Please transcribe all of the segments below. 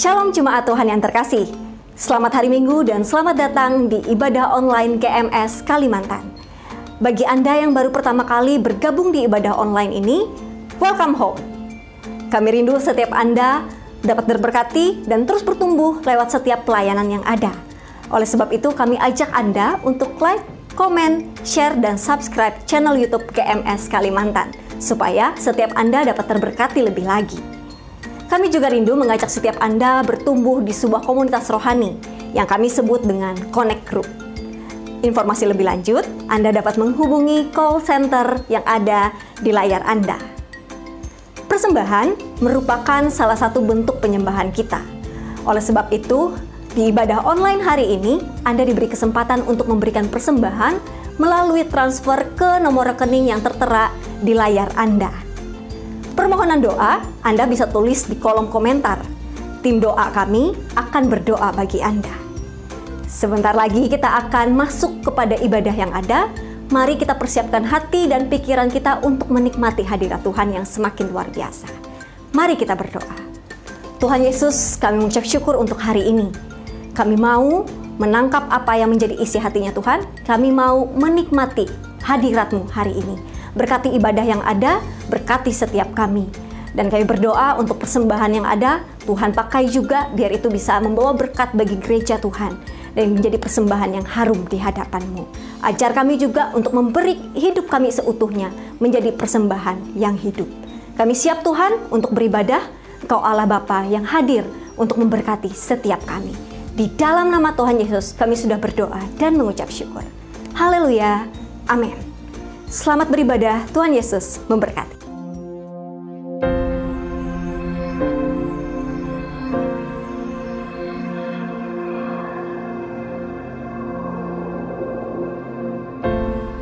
Shalom Jemaat Tuhan yang terkasih. Selamat hari Minggu dan selamat datang di ibadah online GMS Kalimantan. Bagi Anda yang baru pertama kali bergabung di ibadah online ini, welcome home. Kami rindu setiap Anda dapat berberkati dan terus bertumbuh lewat setiap pelayanan yang ada. Oleh sebab itu kami ajak Anda untuk like, komen, share, dan subscribe channel YouTube GMS Kalimantan, supaya setiap Anda dapat terberkati lebih lagi. Kami juga rindu mengajak setiap Anda bertumbuh di sebuah komunitas rohani yang kami sebut dengan Connect Group. Informasi lebih lanjut, Anda dapat menghubungi call center yang ada di layar Anda. Persembahan merupakan salah satu bentuk penyembahan kita. Oleh sebab itu, di ibadah online hari ini, Anda diberi kesempatan untuk memberikan persembahan melalui transfer ke nomor rekening yang tertera di layar Anda. Permohonan doa, Anda bisa tulis di kolom komentar. Tim doa kami akan berdoa bagi Anda. Sebentar lagi kita akan masuk kepada ibadah yang ada. Mari kita persiapkan hati dan pikiran kita untuk menikmati hadirat Tuhan yang semakin luar biasa. Mari kita berdoa. Tuhan Yesus, kami mengucap syukur untuk hari ini. Kami mau menangkap apa yang menjadi isi hatinya Tuhan. Kami mau menikmati hadirat-Mu hari ini. Berkati ibadah yang ada, berkati setiap kami. Dan kami berdoa untuk persembahan yang ada, Tuhan pakai juga biar itu bisa membawa berkat bagi gereja Tuhan. Dan menjadi persembahan yang harum di hadapan-Mu. Ajar kami juga untuk memberi hidup kami seutuhnya menjadi persembahan yang hidup. Kami siap Tuhan untuk beribadah, Engkau Allah Bapa yang hadir untuk memberkati setiap kami. Di dalam nama Tuhan Yesus kami sudah berdoa dan mengucap syukur. Haleluya, amin. Selamat beribadah, Tuhan Yesus memberkati.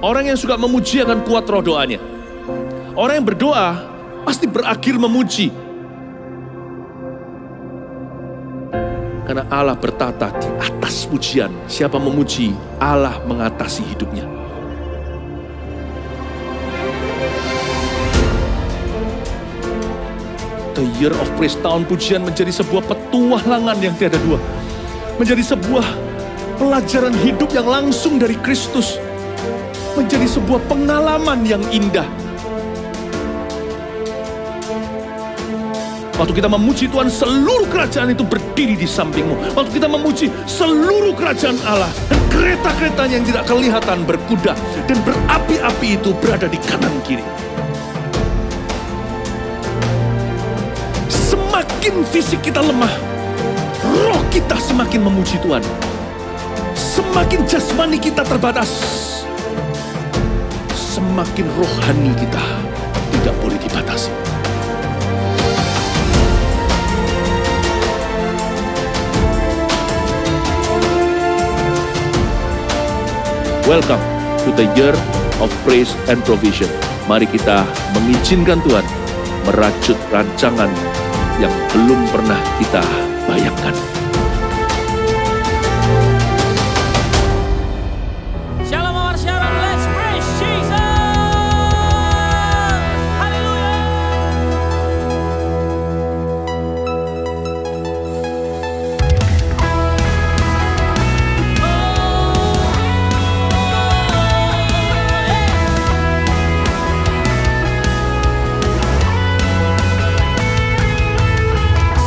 Orang yang suka memuji akan kuat roh doanya. Orang yang berdoa pasti berakhir memuji. Karena Allah bertata di atas pujian. Siapa memuji, Allah mengatasi hidupnya. The Year of Praise, tahun pujian menjadi sebuah petualangan yang tiada dua. Menjadi sebuah pelajaran hidup yang langsung dari Kristus. Menjadi sebuah pengalaman yang indah. Waktu kita memuji Tuhan, seluruh kerajaan itu berdiri di sampingmu. Waktu kita memuji seluruh kerajaan Allah, dan kereta-keretanya yang tidak kelihatan berkuda, dan berapi-api itu berada di kanan kiri. Semakin fisik kita lemah, roh kita semakin memuji Tuhan. Semakin jasmani kita terbatas, semakin rohani kita tidak boleh dibatasi. Welcome to the Year of Praise and Provision. Mari kita mengizinkan Tuhan merajut rancangan yang belum pernah kita bayangkan.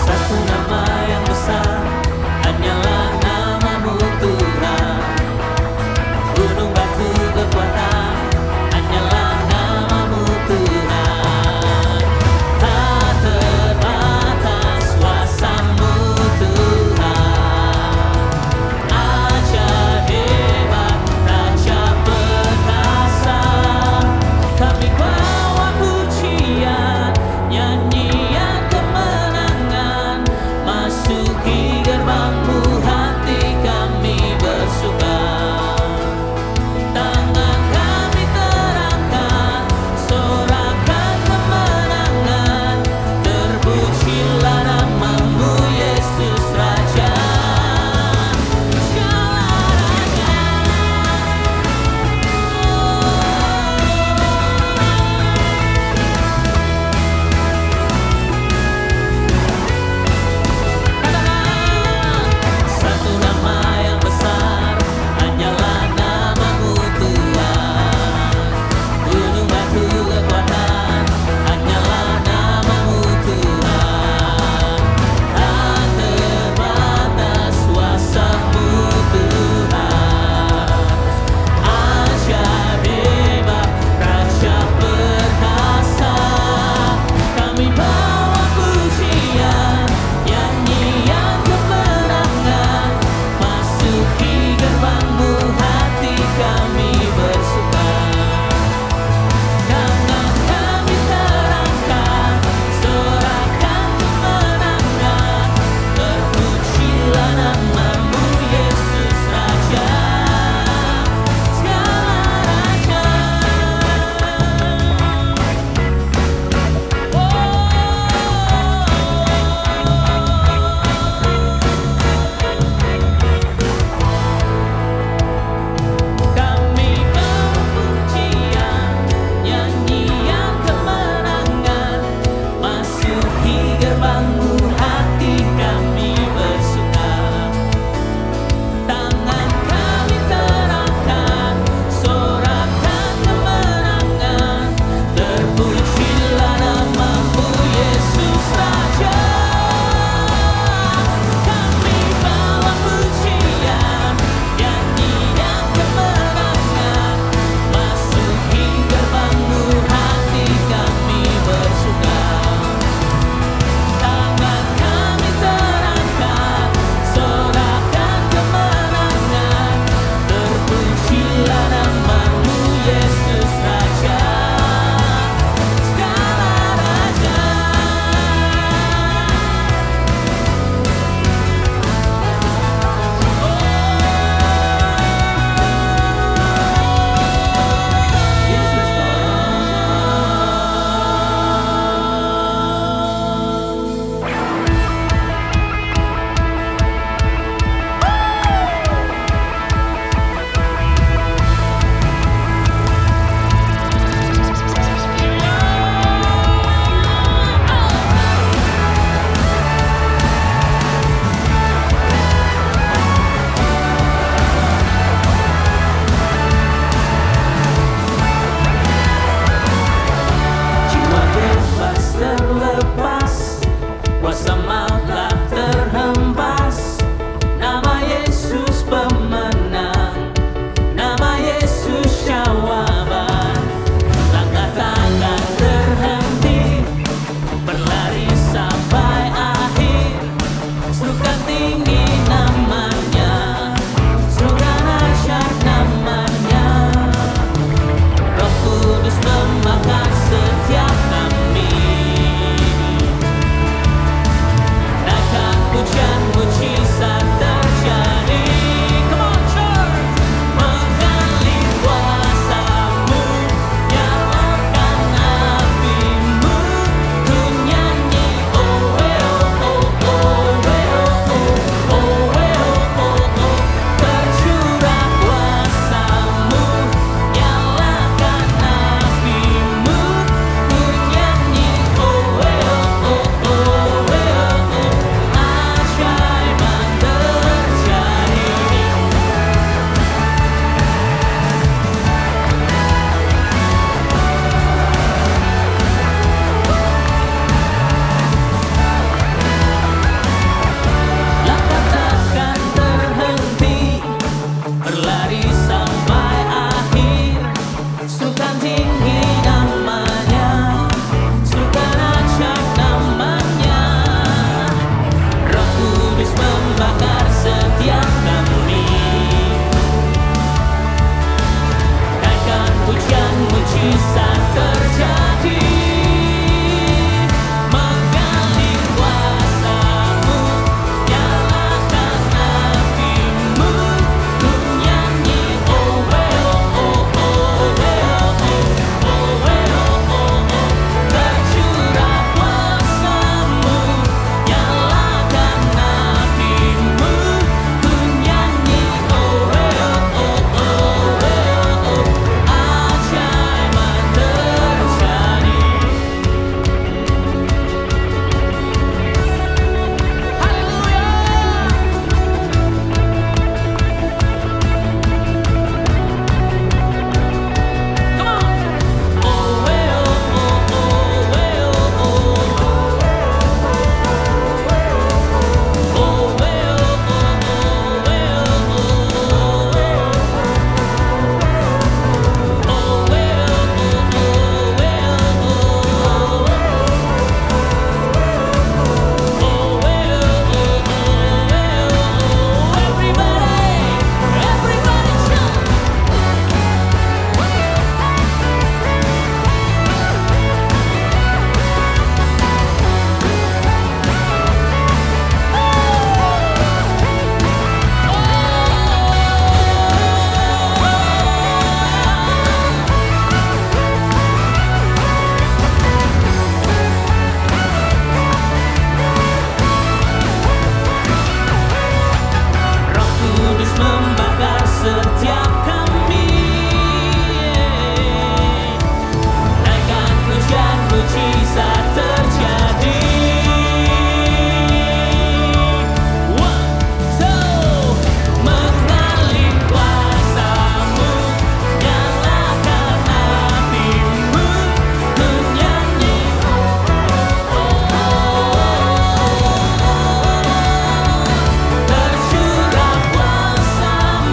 Satu nama yang besar membakar setiap kami. Naikkan pujian, mujizat terjadi. One, two, mengalir kuasa-Mu, nyalakan hatimu, menyanyi. Tercurah kuasa-Mu.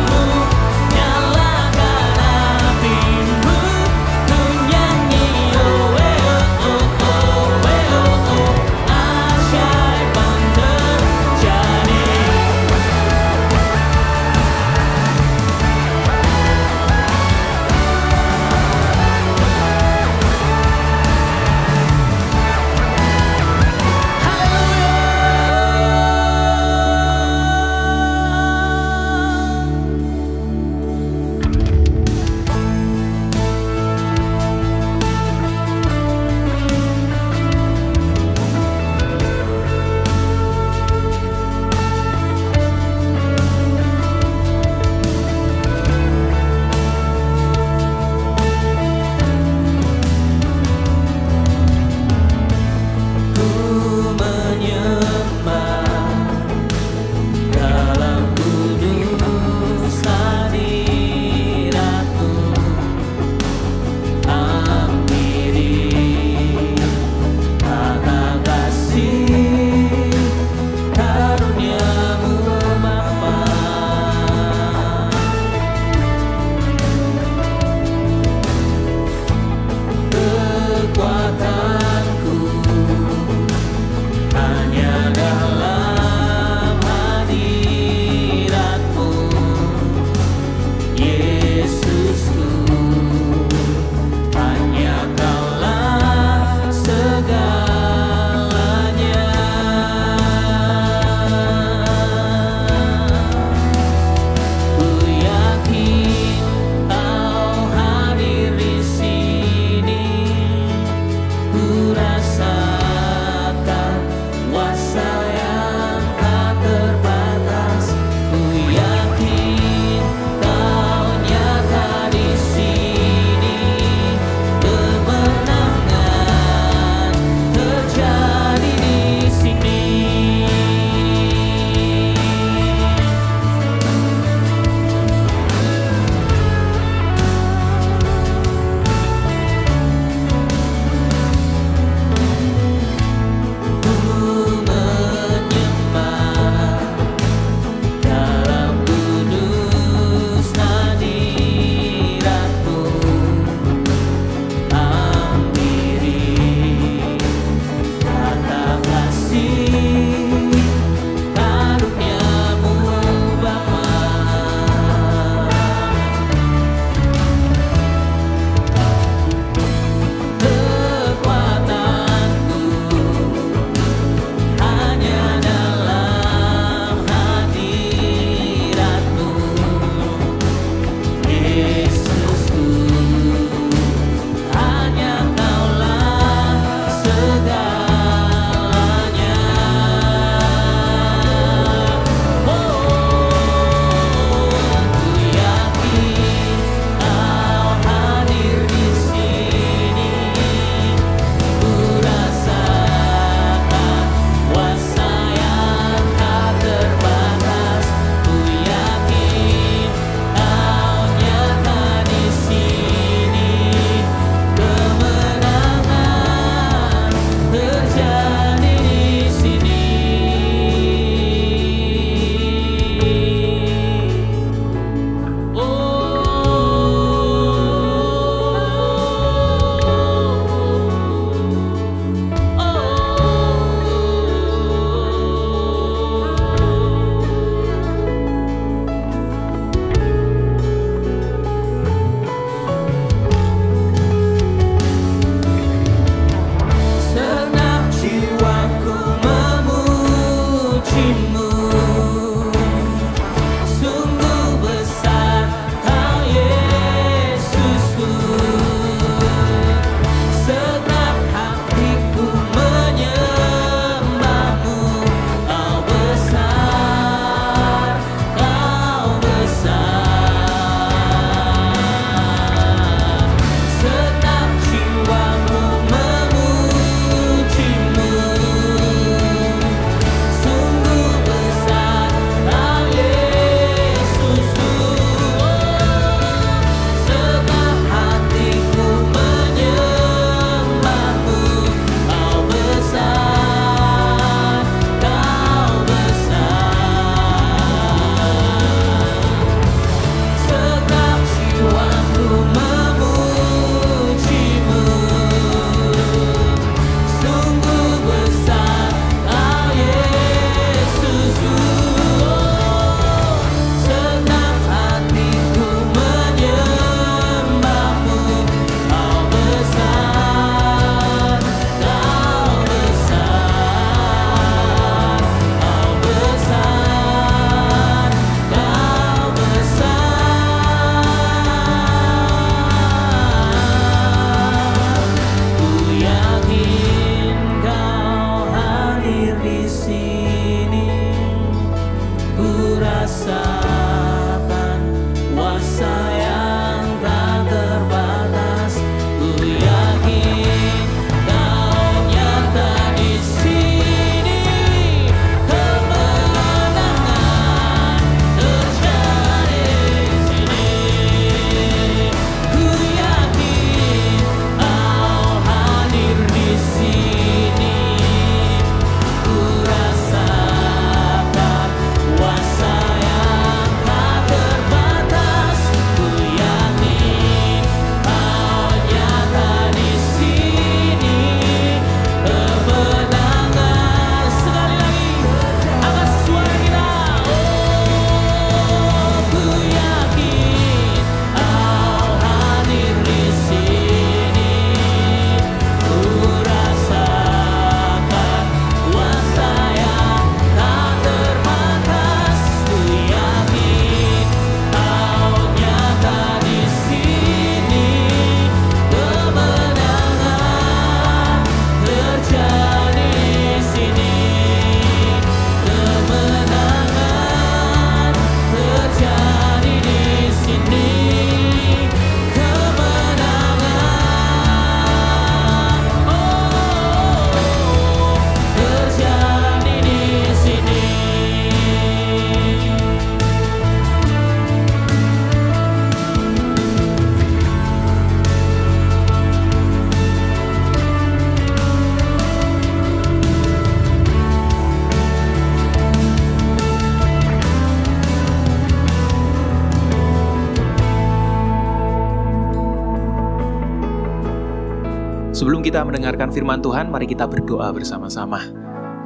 Sebelum kita mendengarkan firman Tuhan, mari kita berdoa bersama-sama.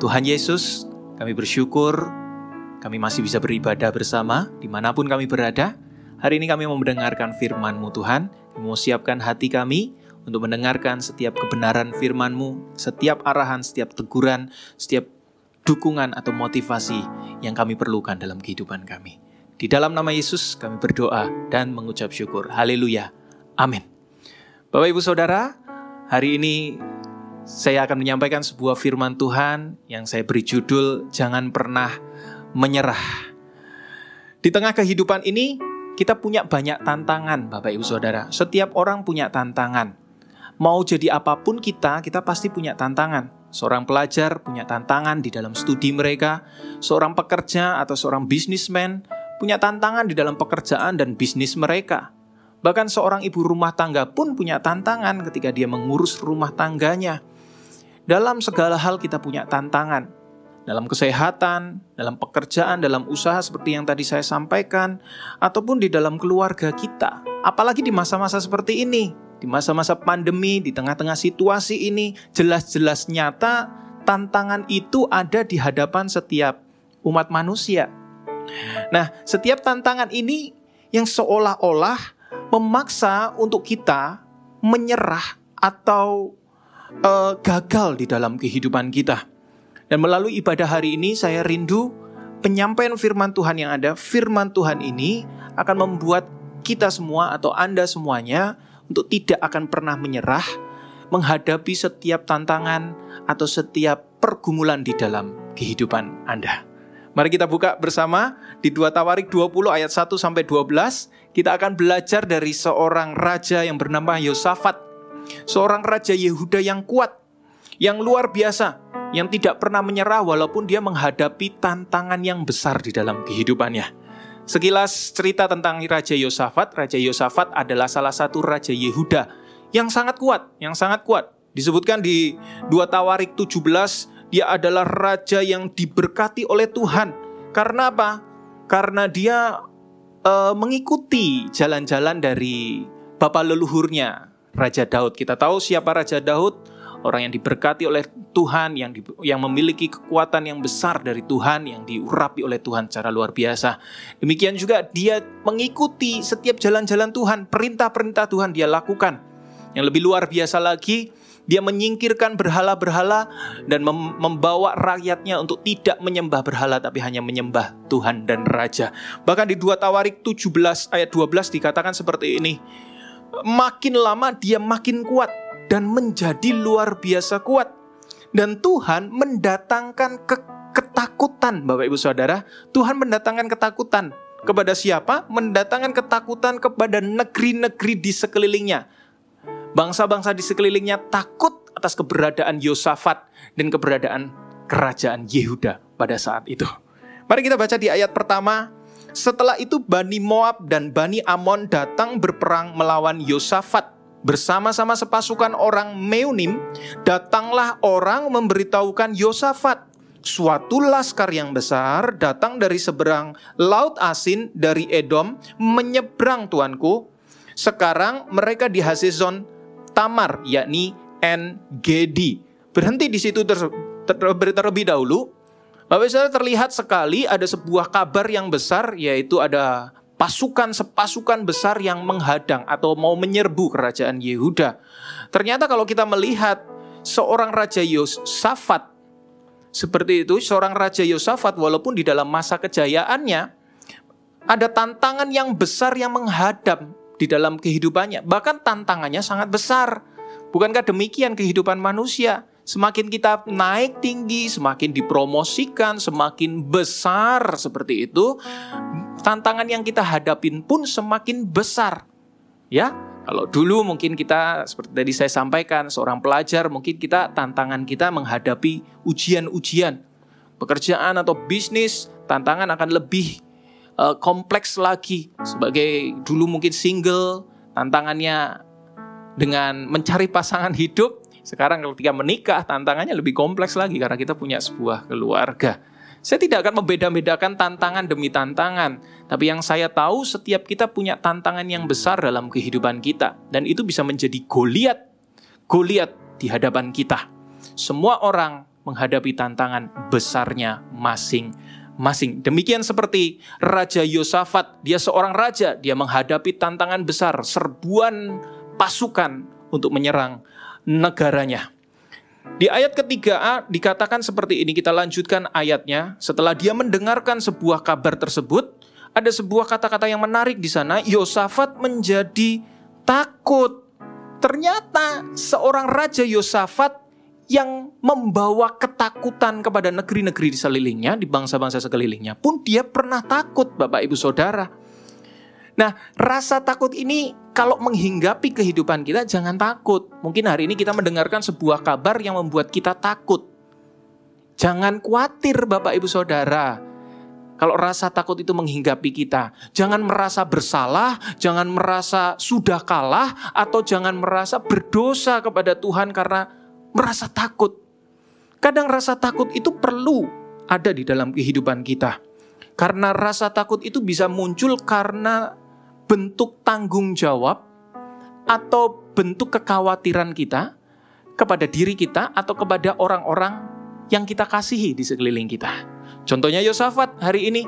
Tuhan Yesus, kami bersyukur kami masih bisa beribadah bersama dimanapun kami berada. Hari ini kami mau mendengarkan firman-Mu Tuhan. Kami mau siapkan hati kami untuk mendengarkan setiap kebenaran firman-Mu, setiap arahan, setiap teguran, setiap dukungan atau motivasi yang kami perlukan dalam kehidupan kami. Di dalam nama Yesus kami berdoa dan mengucap syukur. Haleluya. Amin. Bapak Ibu Saudara, hari ini saya akan menyampaikan sebuah firman Tuhan yang saya beri judul Jangan Pernah Menyerah. Di tengah kehidupan ini kita punya banyak tantangan, Bapak Ibu Saudara. Setiap orang punya tantangan. Mau jadi apapun kita pasti punya tantangan. Seorang pelajar punya tantangan di dalam studi mereka. Seorang pekerja atau seorang bisnismen punya tantangan di dalam pekerjaan dan bisnis mereka. Bahkan seorang ibu rumah tangga pun punya tantangan ketika dia mengurus rumah tangganya. Dalam segala hal kita punya tantangan. Dalam kesehatan, dalam pekerjaan, dalam usaha seperti yang tadi saya sampaikan, ataupun di dalam keluarga kita. Apalagi di masa-masa seperti ini, di masa-masa pandemi, di tengah-tengah situasi ini, jelas-jelas nyata tantangan itu ada di hadapan setiap umat manusia. Nah, setiap tantangan ini yang seolah-olah memaksa untuk kita menyerah atau gagal di dalam kehidupan kita. Dan melalui ibadah hari ini saya rindu penyampaian firman Tuhan yang ada. Firman Tuhan ini akan membuat kita semua atau Anda semuanya untuk tidak akan pernah menyerah menghadapi setiap tantangan atau setiap pergumulan di dalam kehidupan Anda. Mari kita buka bersama di 2 Tawarik 20 ayat 1-12. Kita akan belajar dari seorang raja yang bernama Yosafat. Seorang raja Yehuda yang kuat, yang luar biasa, yang tidak pernah menyerah walaupun dia menghadapi tantangan yang besar di dalam kehidupannya. Sekilas cerita tentang Raja Yosafat. Raja Yosafat adalah salah satu Raja Yehuda yang sangat kuat, Disebutkan di 2 Tawarik 17, dia adalah raja yang diberkati oleh Tuhan. Karena apa? Karena dia mengikuti jalan-jalan dari bapa leluhurnya, Raja Daud. Kita tahu siapa Raja Daud? Orang yang diberkati oleh Tuhan, yang memiliki kekuatan yang besar dari Tuhan, yang diurapi oleh Tuhan secara luar biasa. Demikian juga dia mengikuti setiap jalan-jalan Tuhan, perintah-perintah Tuhan dia lakukan. Yang lebih luar biasa lagi, dia menyingkirkan berhala-berhala dan membawa rakyatnya untuk tidak menyembah berhala, tapi hanya menyembah Tuhan dan Raja. Bahkan di 2 Tawarik 17 ayat 12 dikatakan seperti ini, makin lama dia makin kuat dan menjadi luar biasa kuat. Dan Tuhan mendatangkan ketakutan, Bapak Ibu Saudara. Tuhan mendatangkan ketakutan kepada siapa? Mendatangkan ketakutan kepada negeri-negeri di sekelilingnya. Bangsa-bangsa di sekelilingnya takut atas keberadaan Yosafat dan keberadaan kerajaan Yehuda pada saat itu. Mari kita baca di ayat pertama. Setelah itu Bani Moab dan Bani Amon datang berperang melawan Yosafat. Bersama-sama sepasukan orang Meunim, datanglah orang memberitahukan Yosafat. Suatu laskar yang besar datang dari seberang Laut Asin dari Edom, menyeberang tuanku. Sekarang mereka di Hazezon Tamar, yakni En-Gedi. Berhenti di situ terlebih dahulu. Bapak Saudara, terlihat sekali ada sebuah kabar yang besar, yaitu ada sepasukan besar yang menghadang atau mau menyerbu kerajaan Yehuda. Ternyata kalau kita melihat seorang Raja Yosafat seperti itu, seorang Raja Yosafat walaupun di dalam masa kejayaannya ada tantangan yang besar yang menghadap di dalam kehidupannya. Bahkan tantangannya sangat besar. Bukankah demikian kehidupan manusia? Semakin kita naik tinggi, semakin dipromosikan, semakin besar seperti itu, tantangan yang kita hadapin pun semakin besar. Ya, kalau dulu mungkin kita seperti tadi saya sampaikan, seorang pelajar mungkin tantangan kita menghadapi ujian-ujian. Pekerjaan atau bisnis, tantangan akan lebih kompleks lagi. Sebagai dulu mungkin single, tantangannya dengan mencari pasangan hidup. Sekarang ketika menikah, tantangannya lebih kompleks lagi karena kita punya sebuah keluarga. Saya tidak akan membeda-bedakan tantangan demi tantangan. Tapi yang saya tahu, setiap kita punya tantangan yang besar dalam kehidupan kita. Dan itu bisa menjadi Goliat. Goliat di hadapan kita. Semua orang menghadapi tantangan besarnya masing-masing. Demikian seperti Raja Yosafat, dia seorang raja, dia menghadapi tantangan besar, serbuan pasukan untuk menyerang negaranya. Di ayat ketiga dikatakan seperti ini, kita lanjutkan ayatnya. Setelah dia mendengarkan sebuah kabar tersebut, ada sebuah kata-kata yang menarik di sana, Yosafat menjadi takut. Ternyata seorang Raja Yosafat yang membawa ketakutan kepada negeri-negeri di sekelilingnya, di bangsa-bangsa sekelilingnya pun dia pernah takut, Bapak Ibu Saudara. Nah, rasa takut ini kalau menghinggapi kehidupan kita, jangan takut. Mungkin hari ini kita mendengarkan sebuah kabar yang membuat kita takut. Jangan khawatir, Bapak Ibu Saudara. Kalau rasa takut itu menghinggapi kita, jangan merasa bersalah, jangan merasa sudah kalah, atau jangan merasa berdosa kepada Tuhan karena merasa takut. Kadang rasa takut itu perlu ada di dalam kehidupan kita. Karena rasa takut itu bisa muncul karena bentuk tanggung jawab atau bentuk kekhawatiran kita kepada diri kita atau kepada orang-orang yang kita kasihi di sekeliling kita. Contohnya Yosafat hari ini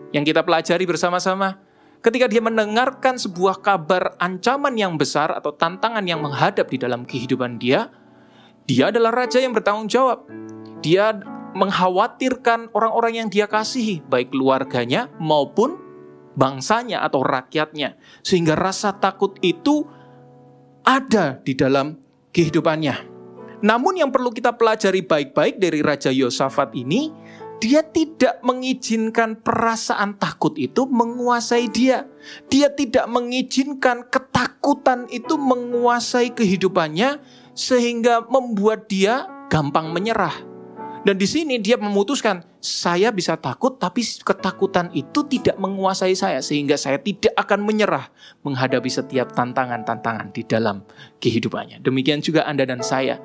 yang kita pelajari bersama-sama. Ketika dia mendengarkan sebuah kabar ancaman yang besar atau tantangan yang menghadap di dalam kehidupan dia adalah raja yang bertanggung jawab. Dia mengkhawatirkan orang-orang yang dia kasihi, baik keluarganya maupun bangsanya atau rakyatnya. Sehingga rasa takut itu ada di dalam kehidupannya. Namun yang perlu kita pelajari baik-baik dari Raja Yosafat ini, dia tidak mengizinkan perasaan takut itu menguasai dia. Dia tidak mengizinkan ketakutan itu menguasai kehidupannya sehingga membuat dia gampang menyerah. Dan di sini dia memutuskan, saya bisa takut tapi ketakutan itu tidak menguasai saya sehingga saya tidak akan menyerah menghadapi setiap tantangan-tantangan di dalam kehidupannya. Demikian juga Anda dan saya.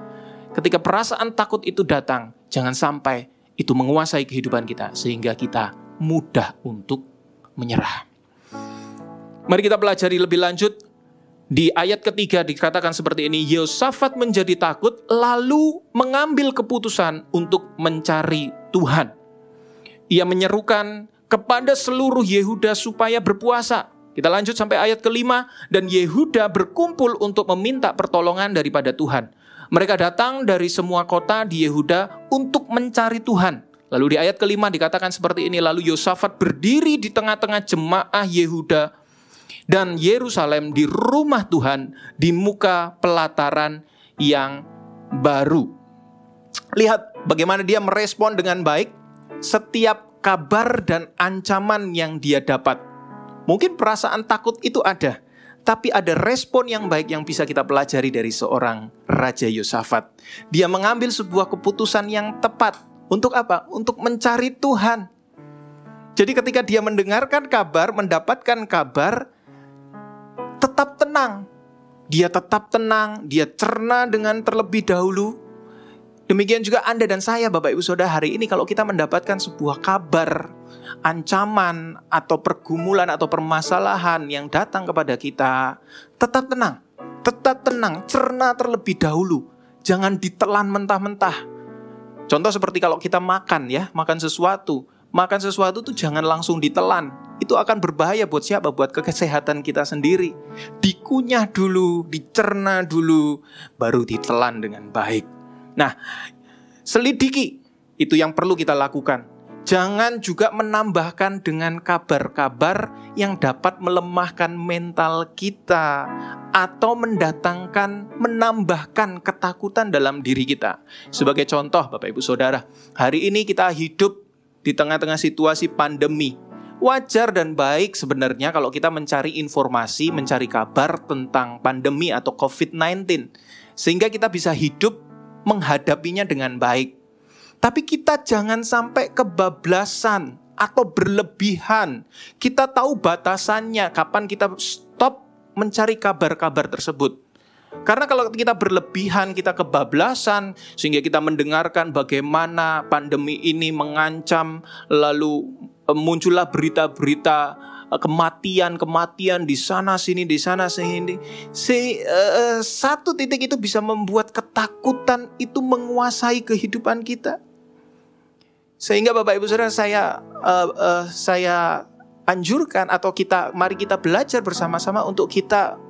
Ketika perasaan takut itu datang, jangan sampai itu menguasai kehidupan kita sehingga kita mudah untuk menyerah. Mari kita pelajari lebih lanjut. Di ayat ketiga dikatakan seperti ini, Yosafat menjadi takut lalu mengambil keputusan untuk mencari Tuhan. Ia menyerukan kepada seluruh Yehuda supaya berpuasa. Kita lanjut sampai ayat kelima, dan Yehuda berkumpul untuk meminta pertolongan daripada Tuhan. Mereka datang dari semua kota di Yehuda untuk mencari Tuhan. Lalu di ayat kelima dikatakan seperti ini, lalu Yosafat berdiri di tengah-tengah jemaah Yehuda dan Yerusalem di rumah Tuhan di muka pelataran yang baru. Lihat bagaimana dia merespon dengan baik setiap kabar dan ancaman yang dia dapat. Mungkin perasaan takut itu ada, tapi ada respon yang baik yang bisa kita pelajari dari seorang Raja Yosafat. Dia mengambil sebuah keputusan yang tepat. Untuk apa? Untuk mencari Tuhan. Jadi ketika dia mendengarkan kabar, mendapatkan kabar, tetap tenang. Dia tetap tenang, dia cerna dengan terlebih dahulu. Demikian juga Anda dan saya, Bapak Ibu Saudara, hari ini kalau kita mendapatkan sebuah kabar, ancaman atau pergumulan atau permasalahan yang datang kepada kita, tetap tenang, cerna terlebih dahulu. Jangan ditelan mentah-mentah. Contoh seperti kalau kita makan sesuatu tuh jangan langsung ditelan. Itu akan berbahaya buat siapa? Buat kesehatan kita sendiri. Dikunyah dulu, dicerna dulu, baru ditelan dengan baik. Nah, selidiki, itu yang perlu kita lakukan. Jangan juga menambahkan dengan kabar-kabar yang dapat melemahkan mental kita atau menambahkan ketakutan dalam diri kita. Sebagai contoh, Bapak Ibu Saudara, hari ini kita hidup di tengah-tengah situasi pandemi. Wajar dan baik sebenarnya kalau kita mencari informasi, mencari kabar tentang pandemi atau COVID-19. Sehingga kita bisa hidup menghadapinya dengan baik. Tapi kita jangan sampai kebablasan atau berlebihan. Kita tahu batasannya, kapan kita stop mencari kabar-kabar tersebut. Karena kalau kita berlebihan, kita kebablasan, sehingga kita mendengarkan bagaimana pandemi ini mengancam, lalu muncullah berita-berita kematian di sana sini, di sana sini. Satu titik itu bisa membuat ketakutan itu menguasai kehidupan kita. Sehingga Bapak Ibu Saudara, saya anjurkan atau mari kita belajar bersama-sama untuk kita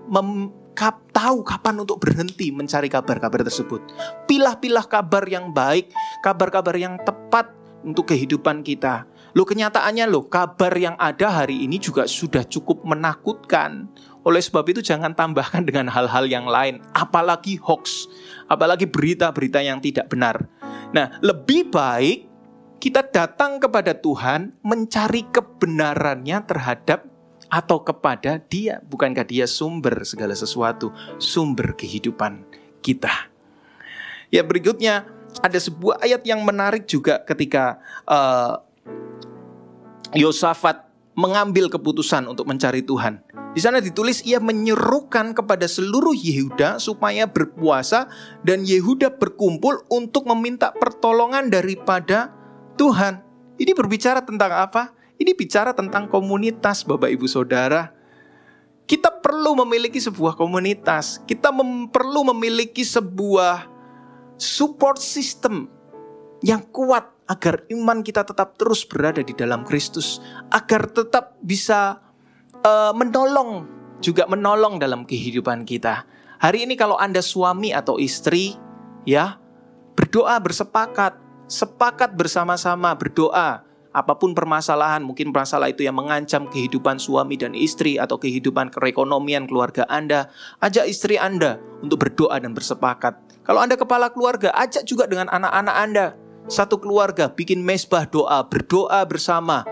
tahu kapan untuk berhenti mencari kabar-kabar tersebut. Pilah-pilah kabar yang baik, kabar-kabar yang tepat untuk kehidupan kita. Kenyataannya kabar yang ada hari ini juga sudah cukup menakutkan. Oleh sebab itu jangan tambahkan dengan hal-hal yang lain, apalagi hoax, apalagi berita-berita yang tidak benar. Nah, lebih baik kita datang kepada Tuhan mencari kebenarannya terhadap atau kepada Dia. Bukankah Dia sumber segala sesuatu, sumber kehidupan kita. Ya, berikutnya ada sebuah ayat yang menarik juga ketika Yosafat mengambil keputusan untuk mencari Tuhan. Di sana ditulis ia menyerukan kepada seluruh Yehuda supaya berpuasa dan Yehuda berkumpul untuk meminta pertolongan daripada Tuhan. Ini berbicara tentang apa? Ini bicara tentang komunitas, Bapak Ibu Saudara. Kita perlu memiliki sebuah komunitas. Kita perlu memiliki sebuah support system yang kuat agar iman kita tetap terus berada di dalam Kristus, agar tetap bisa menolong dalam kehidupan kita. Hari ini kalau Anda suami atau istri, ya, berdoa sepakat bersama-sama berdoa. Apapun permasalahan, mungkin masalah itu yang mengancam kehidupan suami dan istri atau kehidupan perekonomian keluarga Anda, ajak istri Anda untuk berdoa dan bersepakat. Kalau Anda kepala keluarga, ajak juga dengan anak-anak Anda. Satu keluarga bikin mezbah doa, berdoa bersama,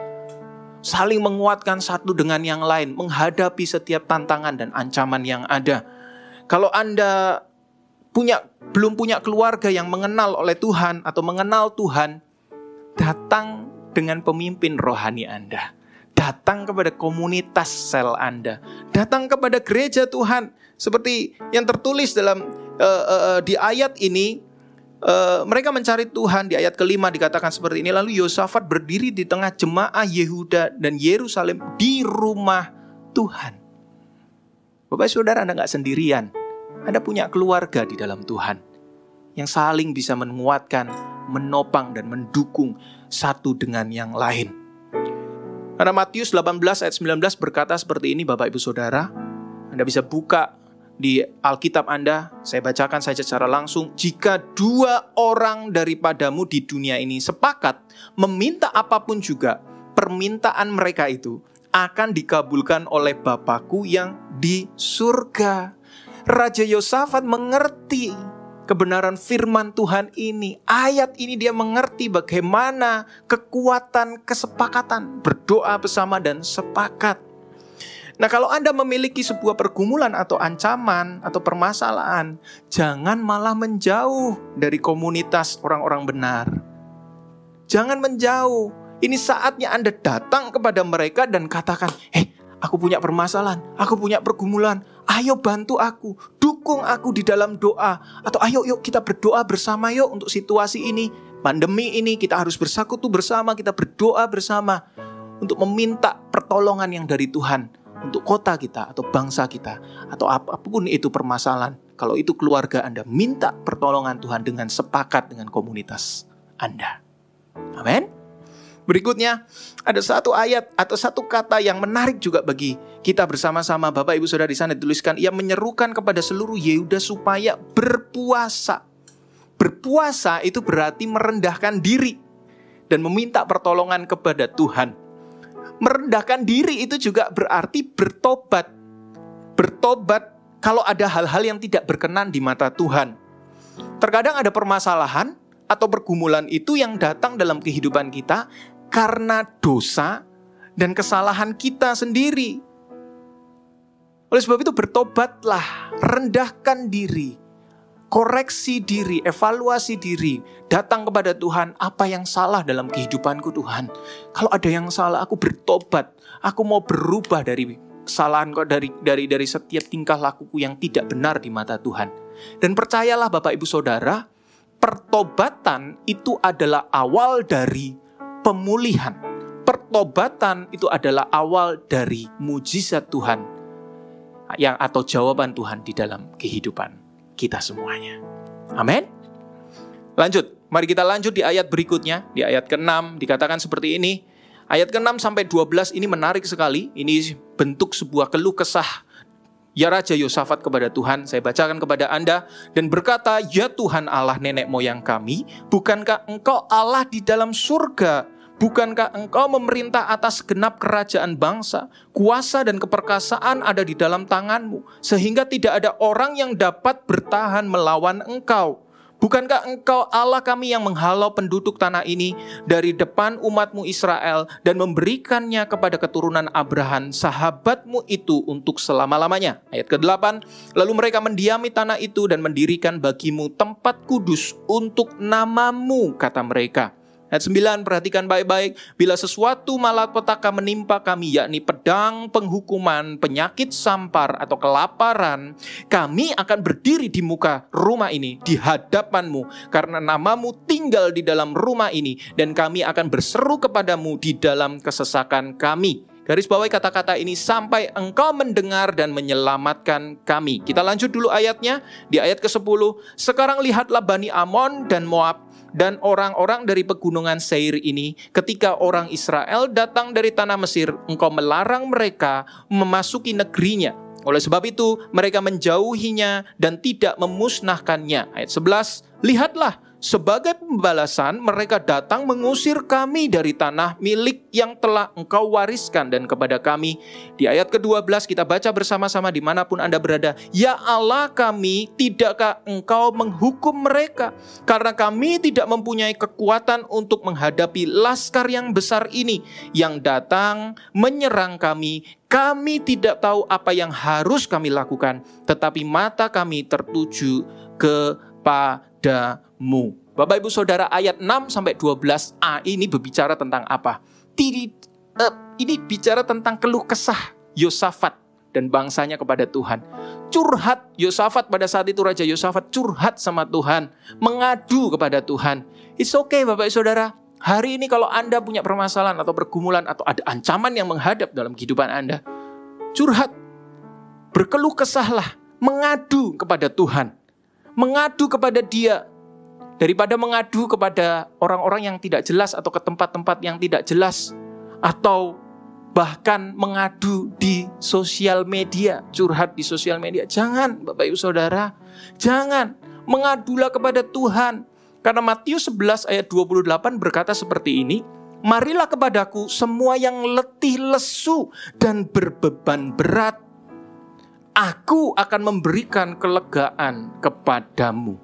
saling menguatkan satu dengan yang lain, menghadapi setiap tantangan dan ancaman yang ada. Kalau Anda belum punya keluarga yang mengenal oleh Tuhan atau mengenal Tuhan, datang dengan pemimpin rohani Anda. Datang kepada komunitas sel Anda. Datang kepada gereja Tuhan. Seperti yang tertulis dalam di ayat ini, mereka mencari Tuhan. Di ayat kelima dikatakan seperti ini. Lalu Yosafat berdiri di tengah jemaah Yehuda dan Yerusalem di rumah Tuhan. Bapak Saudara, Anda gak sendirian. Anda punya keluarga di dalam Tuhan yang saling bisa menguatkan, menopang dan mendukung satu dengan yang lain. Karena Matius 18 ayat 19 berkata seperti ini, Bapak Ibu Saudara. Anda bisa buka di Alkitab Anda, saya bacakan saja secara langsung. Jika 2 orang daripadamu di dunia ini sepakat meminta apapun juga, permintaan mereka itu akan dikabulkan oleh Bapakku yang di surga. Raja Yosafat mengerti kebenaran firman Tuhan ini. Ayat ini dia mengerti bagaimana kekuatan kesepakatan, berdoa bersama dan sepakat. Nah, kalau Anda memiliki sebuah pergumulan atau ancaman atau permasalahan, jangan malah menjauh dari komunitas orang-orang benar. Jangan menjauh. Ini saatnya Anda datang kepada mereka dan katakan, aku punya permasalahan, aku punya pergumulan. Ayo bantu aku, dukung aku di dalam doa. Atau ayo yuk kita berdoa bersama yuk untuk situasi ini. Pandemi ini kita harus bersekutu bersama, kita berdoa bersama. Untuk meminta pertolongan yang dari Tuhan. Untuk kota kita atau bangsa kita. Atau apapun itu permasalahan. Kalau itu keluarga Anda, minta pertolongan Tuhan dengan sepakat dengan komunitas Anda. Amin. Berikutnya, ada satu ayat atau satu kata yang menarik juga bagi kita bersama-sama. Bapak Ibu Saudara, di sana dituliskan, ia menyerukan kepada seluruh Yehuda supaya berpuasa. Berpuasa itu berarti merendahkan diri dan meminta pertolongan kepada Tuhan. Merendahkan diri itu juga berarti bertobat. Bertobat kalau ada hal-hal yang tidak berkenan di mata Tuhan. Terkadang ada permasalahan atau pergumulan itu yang datang dalam kehidupan kita karena dosa dan kesalahan kita sendiri. Oleh sebab itu bertobatlah, rendahkan diri, koreksi diri, evaluasi diri, datang kepada Tuhan, apa yang salah dalam kehidupanku Tuhan. Kalau ada yang salah, aku bertobat, aku mau berubah dari kesalahan dari setiap tingkah lakuku yang tidak benar di mata Tuhan. Dan percayalah Bapak Ibu Saudara, pertobatan itu adalah awal dari pemulihan. pertobatan itu adalah awal dari mujizat Tuhan atau jawaban Tuhan di dalam kehidupan kita semuanya. Amin. Lanjut, mari kita lanjut di ayat berikutnya. Di ayat ke-6 dikatakan seperti ini. Ayat ke-6 sampai 12 ini menarik sekali. Ini bentuk sebuah keluh kesah ya Raja Yosafat kepada Tuhan. Saya bacakan kepada Anda. Dan berkata, ya Tuhan Allah nenek moyang kami, bukankah Engkau Allah di dalam surga? Bukankah Engkau memerintah atas genap kerajaan bangsa? Kuasa dan keperkasaan ada di dalam tangan-Mu, sehingga tidak ada orang yang dapat bertahan melawan Engkau. Bukankah Engkau Allah kami yang menghalau penduduk tanah ini dari depan umat-Mu Israel dan memberikannya kepada keturunan Abraham, sahabat-Mu itu untuk selama-lamanya. Ayat ke-8, lalu mereka mendiami tanah itu dan mendirikan bagimu tempat kudus untuk nama-Mu, kata mereka. Ayat 9, perhatikan baik-baik. Bila sesuatu malapetaka menimpa kami, yakni pedang, penghukuman, penyakit sampar, atau kelaparan, kami akan berdiri di muka rumah ini, di hadapan-Mu, karena nama-Mu tinggal di dalam rumah ini, dan kami akan berseru kepadamu di dalam kesesakan kami. Garis bawahi kata-kata ini, sampai Engkau mendengar dan menyelamatkan kami. Kita lanjut dulu ayatnya, di ayat ke-10. Sekarang lihatlah Bani Amon dan Moab, dan orang-orang dari pegunungan Seir ini, ketika orang Israel datang dari tanah Mesir, Engkau melarang mereka memasuki negerinya. Oleh sebab itu, mereka menjauhinya dan tidak memusnahkannya. Ayat 11, lihatlah, sebagai pembalasan mereka datang mengusir kami dari tanah milik yang telah Engkau wariskan dan kepada kami. Di ayat ke-12 kita baca bersama-sama dimanapun Anda berada. Ya Allah kami, tidakkah Engkau menghukum mereka? Karena kami tidak mempunyai kekuatan untuk menghadapi laskar yang besar ini yang datang menyerang kami. Kami tidak tahu apa yang harus kami lakukan, tetapi mata kami tertuju kepadamu. Bapak Ibu Saudara, ayat 6-12a ini berbicara tentang apa? Ini bicara tentang keluh kesah Yosafat dan bangsanya kepada Tuhan. Curhat Yosafat pada saat itu, Raja Yosafat curhat sama Tuhan, mengadu kepada Tuhan. It's okay Bapak Ibu Saudara. Hari ini kalau Anda punya permasalahan atau pergumulan atau ada ancaman yang menghadap dalam kehidupan Anda, curhat, berkeluh kesahlah, mengadu kepada Tuhan, mengadu kepada Dia, daripada mengadu kepada orang-orang yang tidak jelas atau ke tempat-tempat yang tidak jelas, atau bahkan mengadu di sosial media, curhat di sosial media. Jangan Bapak Ibu Saudara, jangan, mengadulah kepada Tuhan. Karena Matius 11 ayat 28 berkata seperti ini, marilah kepadaku semua yang letih lesu dan berbeban berat, aku akan memberikan kelegaan kepadamu.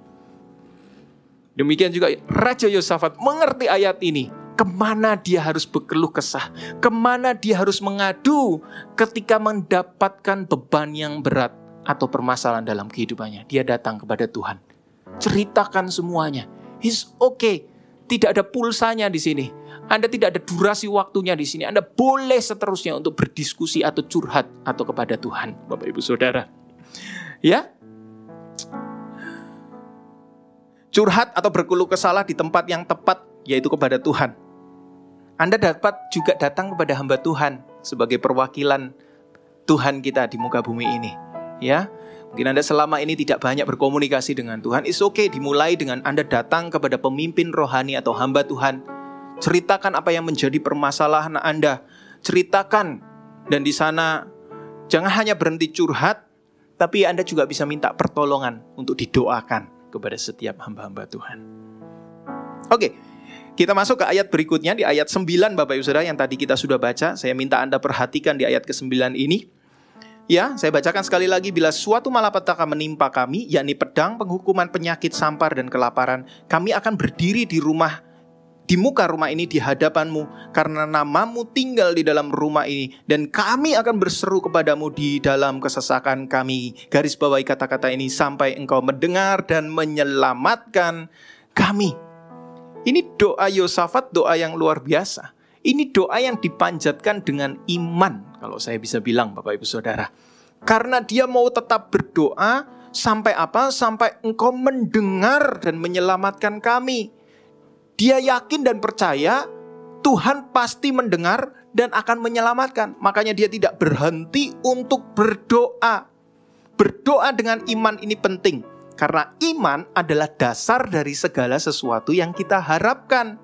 Demikian juga Raja Yosafat mengerti ayat ini, kemana dia harus berkeluh kesah, kemana dia harus mengadu ketika mendapatkan beban yang berat atau permasalahan dalam kehidupannya. Dia datang kepada Tuhan, ceritakan semuanya. It's okay. Tidak ada pulsanya di sini. Anda tidak ada durasi waktunya di sini. Anda boleh seterusnya untuk berdiskusi atau curhat atau kepada Tuhan, Bapak Ibu Saudara. Ya? Curhat atau berkeluh kesah di tempat yang tepat, yaitu kepada Tuhan. Anda dapat juga datang kepada hamba Tuhan sebagai perwakilan Tuhan kita di muka bumi ini. Ya? Mungkin Anda selama ini tidak banyak berkomunikasi dengan Tuhan. It's okay, dimulai dengan Anda datang kepada pemimpin rohani atau hamba Tuhan. Ceritakan apa yang menjadi permasalahan Anda. Ceritakan. Dan di sana jangan hanya berhenti curhat, tapi Anda juga bisa minta pertolongan untuk didoakan kepada setiap hamba-hamba Tuhan. Oke, kita masuk ke ayat berikutnya di ayat 9 Bapak Ibu Saudara yang tadi kita sudah baca. Saya minta Anda perhatikan di ayat ke-9 ini. Ya, saya bacakan sekali lagi. Bila suatu malapetaka menimpa kami, yakni pedang, penghukuman, penyakit, sampar, dan kelaparan, kami akan berdiri di muka rumah ini di hadapan-Mu, karena nama-Mu tinggal di dalam rumah ini, dan kami akan berseru kepadamu di dalam kesesakan kami. Garis bawahi kata-kata ini, sampai Engkau mendengar dan menyelamatkan kami. Ini doa Yosafat, doa yang luar biasa. Ini doa yang dipanjatkan dengan iman, kalau saya bisa bilang Bapak Ibu Saudara. Karena dia mau tetap berdoa sampai apa? Sampai Engkau mendengar dan menyelamatkan kami. Dia yakin dan percaya Tuhan pasti mendengar dan akan menyelamatkan. Makanya dia tidak berhenti untuk berdoa. Berdoa dengan iman ini penting. Karena iman adalah dasar dari segala sesuatu yang kita harapkan.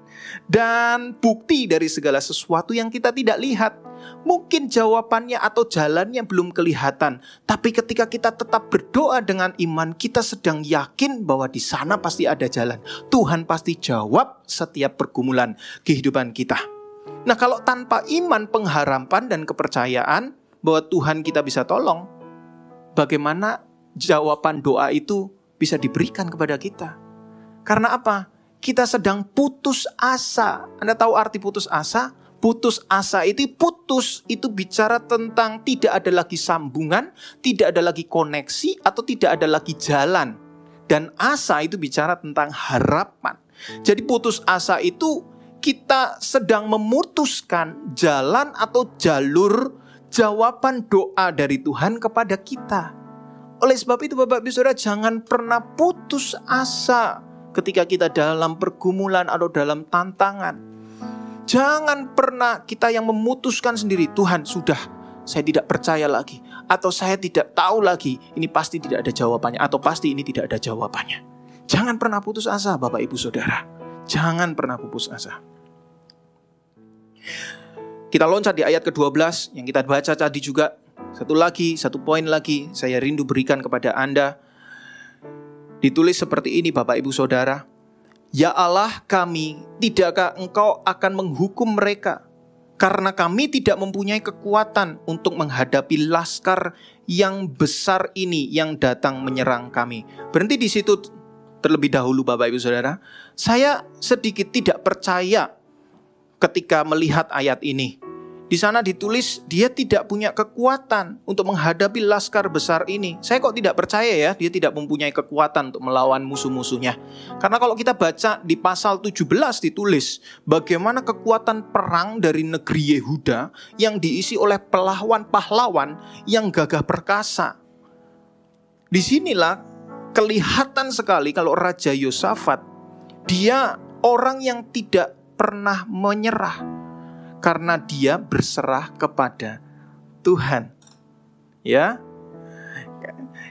Dan bukti dari segala sesuatu yang kita tidak lihat. Mungkin jawabannya atau jalannya belum kelihatan. Tapi ketika kita tetap berdoa dengan iman, kita sedang yakin bahwa di sana pasti ada jalan. Tuhan pasti jawab setiap pergumulan kehidupan kita. Nah, kalau tanpa iman, pengharapan, dan kepercayaan bahwa Tuhan kita bisa tolong, bagaimana jawaban doa itu bisa diberikan kepada kita? Karena apa? Kita sedang putus asa. Anda tahu arti putus asa? Putus asa itu bicara tentang tidak ada lagi sambungan, tidak ada lagi koneksi, atau tidak ada lagi jalan. Dan asa itu bicara tentang harapan. Jadi putus asa itu kita sedang memutuskan jalan atau jalur jawaban doa dari Tuhan kepada kita. Oleh sebab itu Bapak Ibu Saudara, jangan pernah putus asa ketika kita dalam pergumulan atau dalam tantangan. Jangan pernah kita yang memutuskan sendiri, Tuhan sudah, saya tidak percaya lagi. Atau saya tidak tahu lagi, ini pasti tidak ada jawabannya. Atau pasti ini tidak ada jawabannya. Jangan pernah putus asa Bapak Ibu Saudara. Jangan pernah putus asa. Kita loncat di ayat ke-12 yang kita baca tadi juga. Satu poin lagi saya rindu berikan kepada Anda. Ditulis seperti ini Bapak Ibu Saudara. Ya Allah kami, tidakkah Engkau akan menghukum mereka? Karena kami tidak mempunyai kekuatan untuk menghadapi laskar yang besar ini yang datang menyerang kami. Berhenti di situ terlebih dahulu Bapak Ibu Saudara. Saya sedikit tidak percaya ketika melihat ayat ini. Di sana ditulis dia tidak punya kekuatan untuk menghadapi laskar besar ini. Saya kok tidak percaya ya, dia tidak mempunyai kekuatan untuk melawan musuh-musuhnya. Karena kalau kita baca di pasal 17 ditulis bagaimana kekuatan perang dari negeri Yehuda yang diisi oleh pahlawan yang gagah perkasa. Disinilah kelihatan sekali kalau Raja Yosafat, dia orang yang tidak pernah menyerah. Karena dia berserah kepada Tuhan. Ya.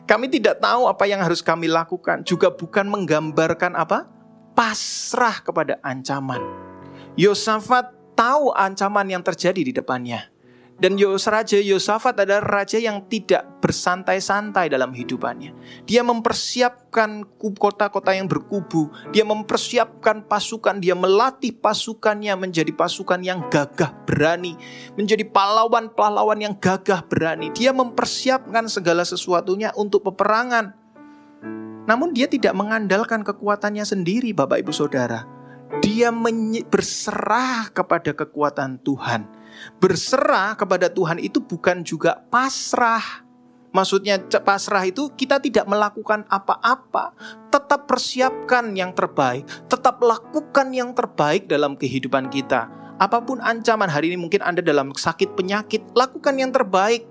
Kami tidak tahu apa yang harus kami lakukan. Juga bukan menggambarkan apa? Pasrah kepada ancaman. Yosafat tahu ancaman yang terjadi di depannya. Dan Raja Yosafat adalah raja yang tidak bersantai-santai dalam hidupannya. Dia mempersiapkan kota-kota yang berkubu. Dia mempersiapkan pasukan. Dia melatih pasukannya menjadi pasukan yang gagah berani. Menjadi pahlawan-pahlawan yang gagah berani. Dia mempersiapkan segala sesuatunya untuk peperangan. Namun dia tidak mengandalkan kekuatannya sendiri Bapak Ibu Saudara. Dia berserah kepada kekuatan Tuhan. Berserah kepada Tuhan itu bukan juga pasrah. Maksudnya pasrah itu kita tidak melakukan apa-apa. Tetap persiapkan yang terbaik. Tetap lakukan yang terbaik dalam kehidupan kita. Apapun ancaman hari ini, mungkin Anda dalam sakit penyakit, lakukan yang terbaik.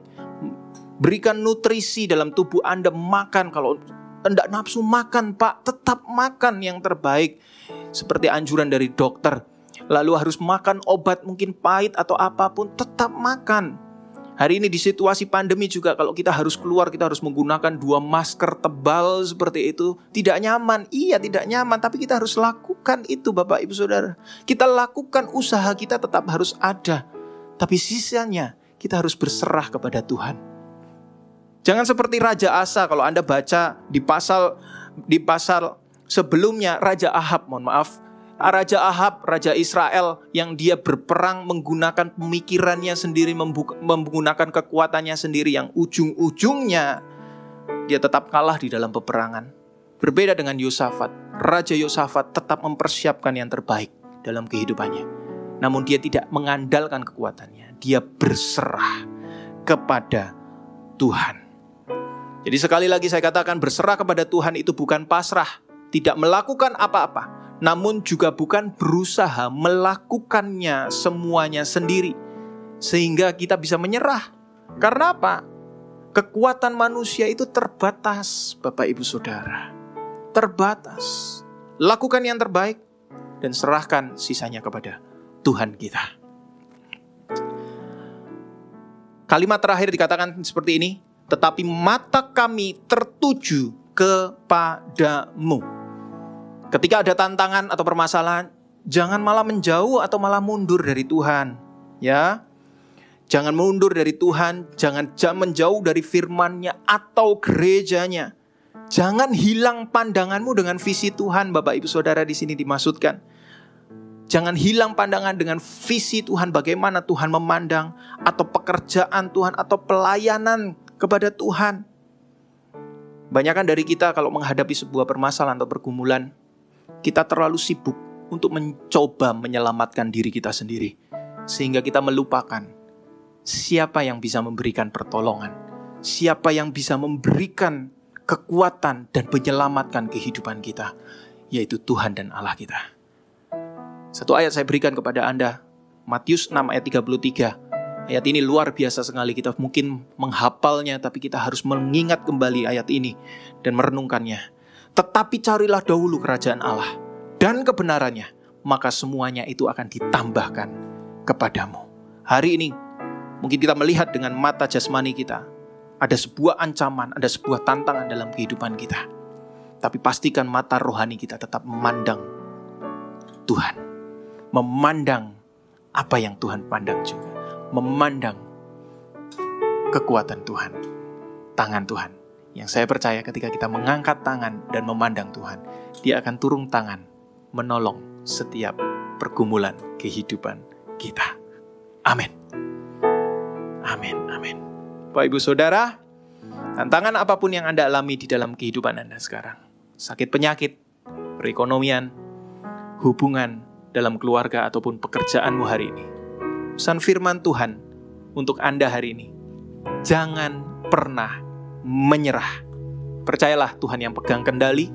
Berikan nutrisi dalam tubuh Anda, makan. Kalau tidak nafsu makan Pak, tetap makan yang terbaik. Seperti anjuran dari dokter. Lalu harus makan obat mungkin pahit atau apapun, tetap makan. Hari ini di situasi pandemi juga kalau kita harus keluar, kita harus menggunakan 2 masker tebal seperti itu. Tidak nyaman, iya tidak nyaman, tapi kita harus lakukan itu Bapak Ibu Saudara. Kita lakukan, usaha kita tetap harus ada. Tapi sisanya kita harus berserah kepada Tuhan. Jangan seperti Raja Asa, kalau Anda baca di pasal sebelumnya, Raja Ahab, Raja Ahab, Raja Israel yang dia berperang menggunakan pemikirannya sendiri, menggunakan kekuatannya sendiri yang ujung-ujungnya dia tetap kalah di dalam peperangan. Berbeda dengan Yosafat, Raja Yosafat tetap mempersiapkan yang terbaik dalam kehidupannya. Namun dia tidak mengandalkan kekuatannya, dia berserah kepada Tuhan. Jadi sekali lagi saya katakan, berserah kepada Tuhan itu bukan pasrah, tidak melakukan apa-apa. Namun juga bukan berusaha melakukannya semuanya sendiri. Sehingga kita bisa menyerah. Karena apa? Kekuatan manusia itu terbatas Bapak Ibu Saudara. Terbatas. Lakukan yang terbaik dan serahkan sisanya kepada Tuhan kita. Kalimat terakhir dikatakan seperti ini, tetapi mata kami tertuju kepadamu. Ketika ada tantangan atau permasalahan, jangan malah menjauh atau malah mundur dari Tuhan. Ya, jangan mundur dari Tuhan, jangan menjauh dari firman-Nya atau gerejanya. Jangan hilang pandanganmu dengan visi Tuhan, Bapak Ibu Saudara di sini dimaksudkan. Jangan hilang pandangan dengan visi Tuhan, bagaimana Tuhan memandang, atau pekerjaan Tuhan, atau pelayanan kepada Tuhan. Banyakan dari kita kalau menghadapi sebuah permasalahan atau pergumulan, kita terlalu sibuk untuk mencoba menyelamatkan diri kita sendiri. Sehingga kita melupakan siapa yang bisa memberikan pertolongan, siapa yang bisa memberikan kekuatan dan menyelamatkan kehidupan kita, yaitu Tuhan dan Allah kita. Satu ayat saya berikan kepada Anda, Matius 6 ayat 33. Ayat ini luar biasa sekali, kita mungkin menghafalnya, tapi kita harus mengingat kembali ayat ini dan merenungkannya. Tetapi carilah dahulu kerajaan Allah dan kebenarannya, maka semuanya itu akan ditambahkan kepadamu. Hari ini mungkin kita melihat dengan mata jasmani kita, ada sebuah ancaman, ada sebuah tantangan dalam kehidupan kita. Tapi pastikan mata rohani kita tetap memandang Tuhan. Memandang apa yang Tuhan pandang juga. Memandang kekuatan Tuhan, tangan Tuhan. Yang saya percaya ketika kita mengangkat tangan dan memandang Tuhan, Dia akan turun tangan menolong setiap pergumulan kehidupan kita. Amin. Amin, amin. Bapak Ibu Saudara, tantangan apapun yang Anda alami di dalam kehidupan Anda sekarang, sakit penyakit, perekonomian, hubungan dalam keluarga ataupun pekerjaanmu hari ini, pesan firman Tuhan untuk Anda hari ini, jangan pernah menyerah. Percayalah Tuhan yang pegang kendali.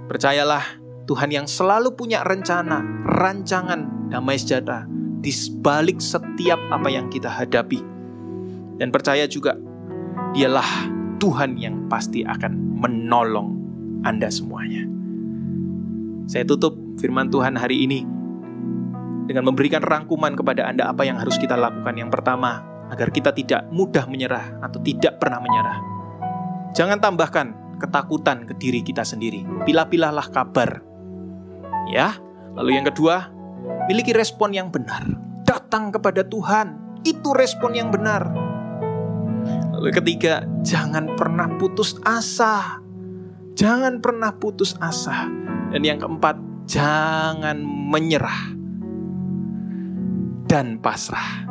Percayalah Tuhan yang selalu punya rencana, rancangan damai sejahtera di balik setiap apa yang kita hadapi. Dan percaya juga Dialah Tuhan yang pasti akan menolong Anda semuanya. Saya tutup firman Tuhan hari ini dengan memberikan rangkuman kepada Anda apa yang harus kita lakukan. Yang pertama, agar kita tidak mudah menyerah atau tidak pernah menyerah. Jangan tambahkan ketakutan ke diri kita sendiri. Pilah-pilahlah kabar. Ya. Lalu yang kedua, miliki respon yang benar. Datang kepada Tuhan. Itu respon yang benar. Lalu ketiga, jangan pernah putus asa. Jangan pernah putus asa. Dan yang keempat, jangan menyerah dan pasrah,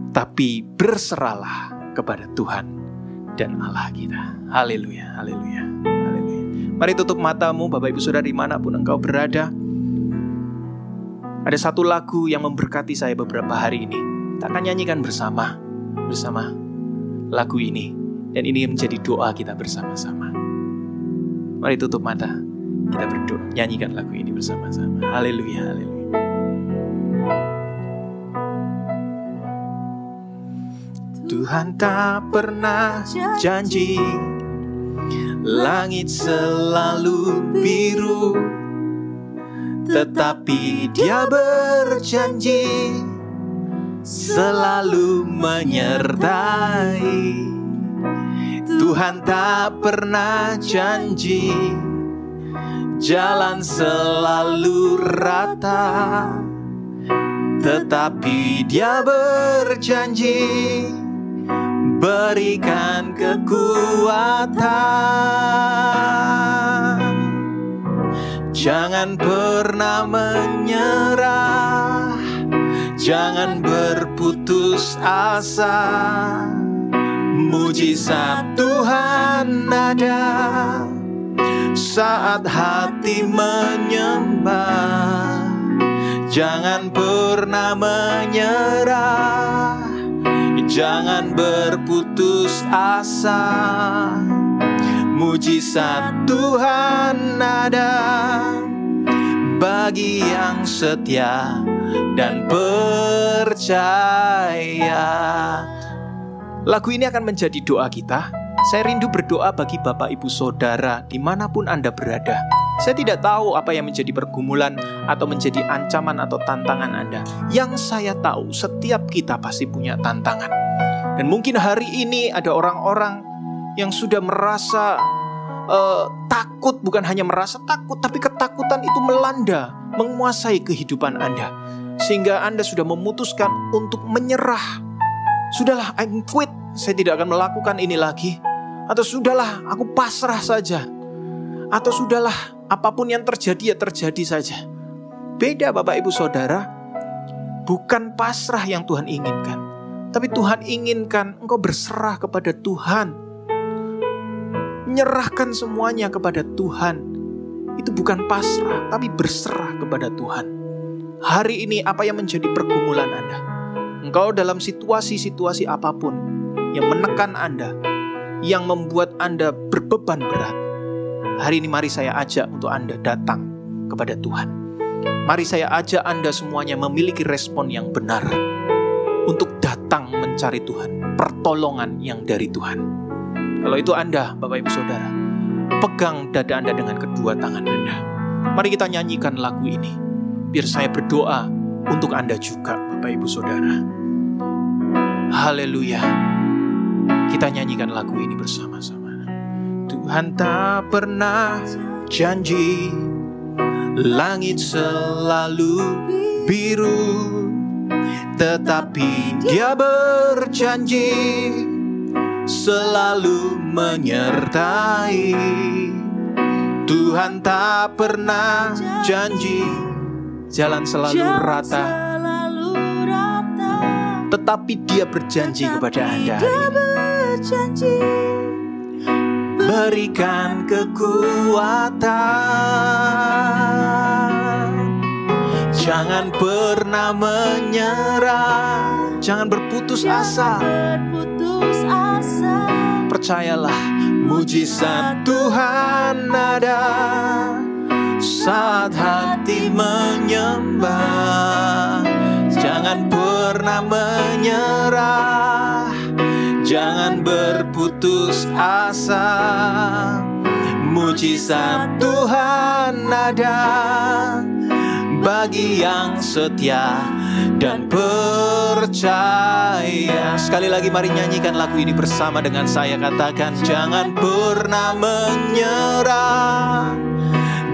tapi berserahlah kepada Tuhan dan Allah kita. Haleluya, haleluya, haleluya. Mari tutup matamu Bapak Ibu Saudara dimanapun engkau berada. Ada satu lagu yang memberkati saya beberapa hari ini. Kita akan nyanyikan bersama lagu ini. Dan ini menjadi doa kita bersama-sama. Mari tutup mata, kita berdoa, nyanyikan lagu ini bersama-sama. Haleluya, haleluya. Tuhan tak pernah janji langit selalu biru, tetapi Dia berjanji selalu menyertai. Tuhan tak pernah janji jalan selalu rata, tetapi Dia berjanji berikan kekuatan. Jangan pernah menyerah, jangan berputus asa. Mujizat Tuhan ada saat hati menyembah. Jangan pernah menyerah, jangan berputus asa. Mujizat Tuhan ada bagi yang setia dan percaya. Lagu ini akan menjadi doa kita. Saya rindu berdoa bagi Bapak Ibu Saudara dimanapun Anda berada. Saya tidak tahu apa yang menjadi pergumulan atau menjadi ancaman atau tantangan Anda. Yang saya tahu, setiap kita pasti punya tantangan. Dan mungkin hari ini ada orang-orang yang sudah merasa takut, bukan hanya merasa takut, tapi ketakutan itu melanda, menguasai kehidupan Anda. Sehingga Anda sudah memutuskan untuk menyerah. Sudahlah, I'm quit, saya tidak akan melakukan ini lagi. Atau sudahlah, aku pasrah saja. Atau sudahlah, apapun yang terjadi ya terjadi saja. Beda Bapak Ibu Saudara. Bukan pasrah yang Tuhan inginkan, tapi Tuhan inginkan engkau berserah kepada Tuhan. Menyerahkan semuanya kepada Tuhan. Itu bukan pasrah, tapi berserah kepada Tuhan. Hari ini apa yang menjadi pergumulan Anda? Engkau dalam situasi-situasi apapun yang menekan Anda, yang membuat Anda berbeban berat. Hari ini mari saya ajak untuk Anda datang kepada Tuhan. Mari saya ajak Anda semuanya memiliki respon yang benar untuk datang mencari Tuhan, pertolongan yang dari Tuhan. Kalau itu Anda, Bapak Ibu Saudara, pegang dada Anda dengan kedua tangan Anda. Mari kita nyanyikan lagu ini, biar saya berdoa untuk Anda juga, Bapak Ibu Saudara. Haleluya. Kita nyanyikan lagu ini bersama-sama. Tuhan tak pernah janji langit selalu biru, tetapi Dia berjanji selalu menyertai. Tuhan tak pernah janji jalan selalu rata, tetapi Dia berjanji kepada Anda hari ini. Berikan kekuatan, jangan pernah menyerah, jangan berputus asa. Percayalah, mujizat Tuhan ada saat hati menyembah. Jangan pernah menyerah, jangan berputus asa. Mujizat Tuhan ada bagi yang setia dan percaya. Sekali lagi mari nyanyikan lagu ini bersama dengan saya. Katakan, jangan pernah menyerah,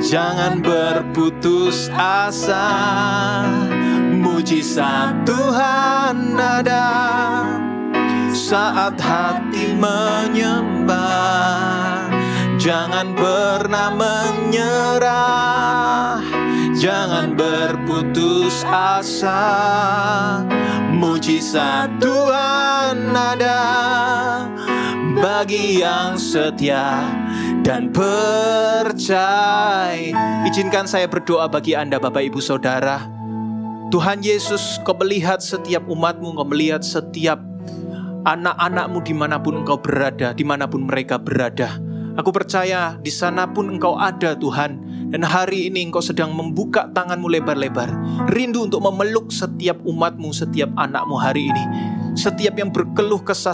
jangan berputus asa. Mujizat Tuhan ada saat hati menyembah. Jangan pernah menyerah, jangan berputus asa. Mujizat Tuhan ada bagi yang setia dan percaya. Izinkan saya berdoa bagi Anda Bapak Ibu Saudara. Tuhan Yesus, Kau melihat setiap umat-Mu, Kau melihat setiap anak-anak-Mu dimanapun Engkau berada, dimanapun mereka berada. Aku percaya di sana pun Engkau ada Tuhan. Dan hari ini Engkau sedang membuka tangan-Mu lebar-lebar, rindu untuk memeluk setiap umat-Mu, setiap anak-Mu hari ini. Setiap yang berkeluh kesah,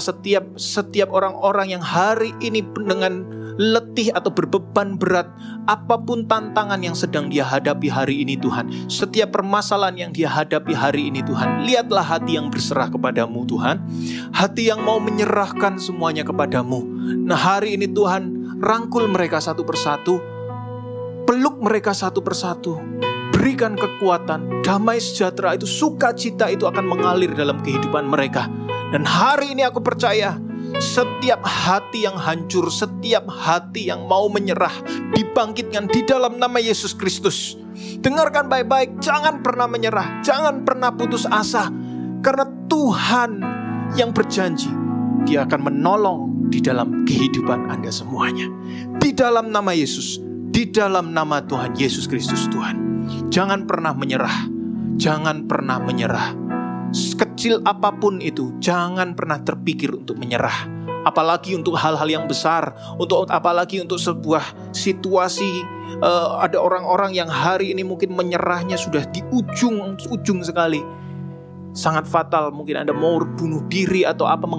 setiap orang-orang yang hari ini dengan letih atau berbeban berat, apapun tantangan yang sedang dia hadapi hari ini Tuhan, setiap permasalahan yang dia hadapi hari ini Tuhan, lihatlah hati yang berserah kepadamu Tuhan, hati yang mau menyerahkan semuanya kepadamu. Nah hari ini Tuhan, rangkul mereka satu persatu, peluk mereka satu persatu, berikan kekuatan, damai sejahtera itu, sukacita itu akan mengalir dalam kehidupan mereka. Dan hari ini aku percaya, setiap hati yang hancur, setiap hati yang mau menyerah, dibangkitkan di dalam nama Yesus Kristus. Dengarkan baik-baik, jangan pernah menyerah, jangan pernah putus asa. Karena Tuhan yang berjanji, Dia akan menolong di dalam kehidupan Anda semuanya. Di dalam nama Yesus, di dalam nama Tuhan Yesus Kristus Tuhan. Jangan pernah menyerah, jangan pernah menyerah. Sekecil apapun itu, jangan pernah terpikir untuk menyerah. Apalagi untuk hal-hal yang besar, apalagi untuk sebuah situasi. Ada orang-orang yang hari ini mungkin menyerahnya sudah di ujung sekali. Sangat fatal, mungkin Anda mau bunuh diri atau apa,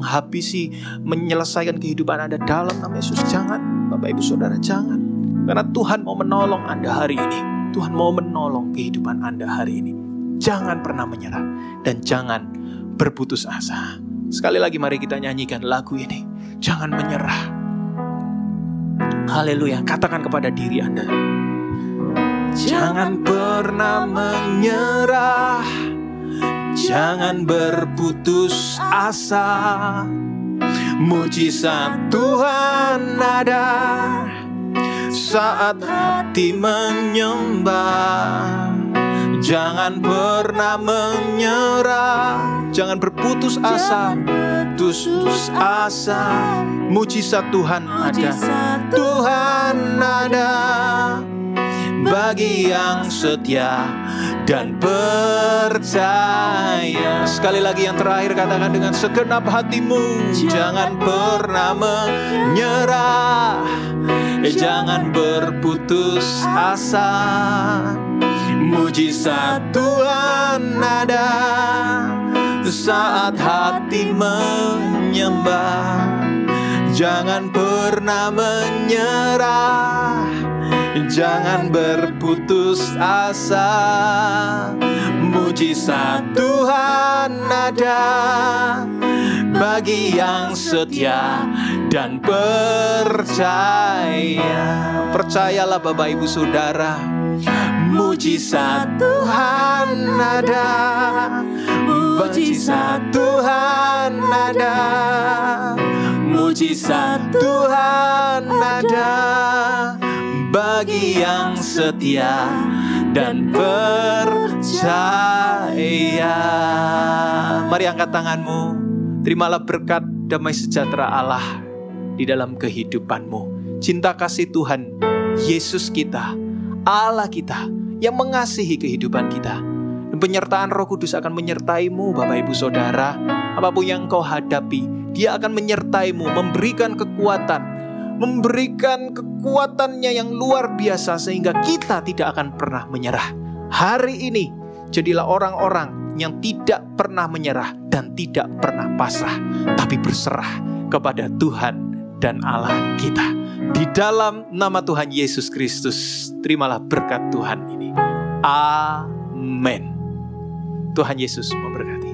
menyelesaikan kehidupan Anda dalam nama Yesus. Jangan, Bapak Ibu Saudara, jangan. Karena Tuhan mau menolong Anda hari ini. Tuhan mau menolong kehidupan Anda hari ini. Jangan pernah menyerah dan jangan berputus asa. Sekali lagi mari kita nyanyikan lagu ini. Jangan menyerah. Haleluya. Katakan kepada diri Anda. Jangan pernah menyerah. Jangan berputus asa. Mujizat Tuhan ada saat hati menyembah. Jangan pernah menyerah. Jangan berputus asa. Putus asa. Mujizat Tuhan ada. Tuhan ada bagi yang setia dan percaya. Sekali lagi yang terakhir, katakan dengan segenap hatimu. Jangan pernah menyerah. Jangan berputus asa. Mujizat Tuhan ada saat hati menyembah. Jangan pernah menyerah. Jangan berputus asa. Mujizat Tuhan ada bagi yang setia dan percaya. Percayalah Bapak Ibu Saudara, mujizat Tuhan ada. Mujizat Tuhan ada. Mujizat Tuhan ada bagi yang setia dan percaya. Mari angkat tanganmu. Terimalah berkat damai sejahtera Allah di dalam kehidupanmu. Cinta kasih Tuhan Yesus kita, Allah kita yang mengasihi kehidupan kita, dan penyertaan Roh Kudus akan menyertaimu Bapak Ibu Saudara. Apapun yang kau hadapi, Dia akan menyertaimu, memberikan kekuatannya yang luar biasa sehingga kita tidak akan pernah menyerah. Hari ini jadilah orang-orang yang tidak pernah menyerah dan tidak pernah pasrah, tapi berserah kepada Tuhan dan Allah kita. Di dalam nama Tuhan Yesus Kristus, terimalah berkat Tuhan ini. Amin. Tuhan Yesus memberkati.